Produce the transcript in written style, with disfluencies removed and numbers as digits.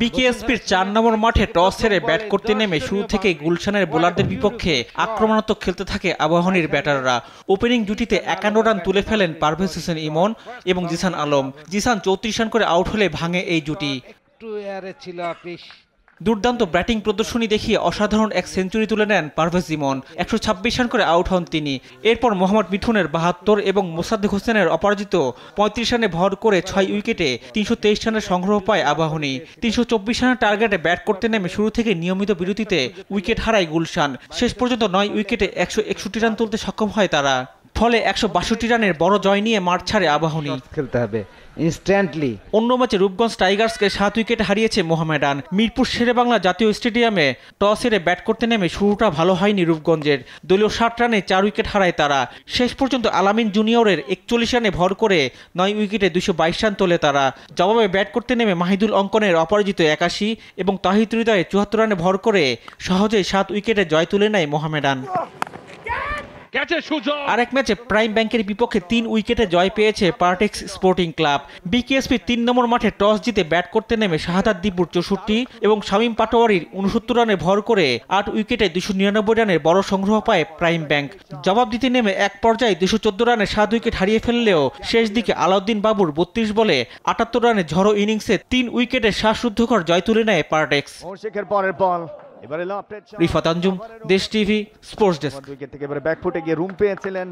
বিকেএসপির ৪ নম্বর মাঠে টস হেরে ব্যাট করতে নেমে শুরু থেকেই গুলশানের বোলারদের বিপক্ষে আক্রমণাত্মক খেলতে থাকে আবাহনীর ব্যাটাররা। ওপেনিং জুটিতে ৫১ রান তুলে ফেলেন পারভেজ হোসেন ইমন এবং জিসান আলম। জিসান ৩৪ রান করে আউট হলে ভাঙে এই জুটি। দুর্দান্ত ব্যাটিং প্রদর্শনী দেখিয়ে অসাধারণ এক সেঞ্চুরি তুলে নেন পারভেজ ইমন। ১২৬ রান করে আউট হন তিনি। এরপর মোহাম্মদ মিঠুনের ৭২ এবং মোসাদ্দেক হোসেনের অপরাজিত ৩৫ রানে ভর করে ৬ উইকেটে ৩২৩ রানের সংগ্রহ পায় আবাহনী। ৩২৪ রানের টার্গেটে ব্যাট করতে নেমে শুরু থেকে নিয়মিত বিরতিতে উইকেট হারায় গুলশান। শেষ পর্যন্ত ৯ উইকেটে ১৬১ রান তুলতে সক্ষম হয় তারা। ফলে ১৬২ রানের বড় জয় নিয়ে মাঠ ছাড়ে আবাহনী। খেলতে হবে ইনস্ট্যান্টলি। অন্য ম্যাচে রূপগঞ্জ টাইগার্সকে ৭ উইকেটে হারিয়েছে মোহামেডান। মিরপুর শেরেবাংলা জাতীয় স্টেডিয়ামে টস হেরে ব্যাট করতে নেমে শুরুটা ভালো হয়নি রূপগঞ্জের। দলীয় ৬০ রানে ৪ উইকেট হারায় তারা। শেষ পর্যন্ত আলামিন জুনিয়রের ৪১ রানে ভর করে ৯ উইকেটে ২২২ রান তোলে তারা। জবাবে ব্যাট করতে নেমে মাহিদুল অঙ্কনের অপরাজিত ৮১ এবং তাহিদ হৃদয়ে ৭৪ রানে ভর করে সহজেই ৭ উইকেটে জয় তুলে নেয় মোহামেডান। আরেক ম্যাচে প্রাইম ব্যাংকের বিপক্ষে ৩ উইকেটে জয় পেয়েছে পার্টেক্স স্পোর্টিং ক্লাব। বিকেএসপি ৩ নম্বর মাঠে টস জিতে ব্যাট করতে নেমে শাহাদাত দীপুর ৬৪ এবং শামীম পাটোয়ারির ৬৯ রানে ভর করে ৮ উইকেটে ২৯৯ রানের বড় সংগ্রহ পায় প্রাইম ব্যাংক। জবাব দিতে নেমে এক পর্যায়ে ২১৪ রানে ৭ উইকেট হারিয়ে ফেললেও শেষ দিকে আলাউদ্দিন বাবুর ৩২ বলে ৭৮ রানে ঝড়ো ইনিংসে ৩ উইকেটে শ্বাসরুদ্ধকর জয় তুলে নেয় পার্টেক্স। রিফাত আঞ্জুম, দেশ টিভি, স্পোর্টস ডেস্ক। উইকেট থেকে এবারে ব্যাকফুটে গিয়ে রুম পেয়েছিলেন।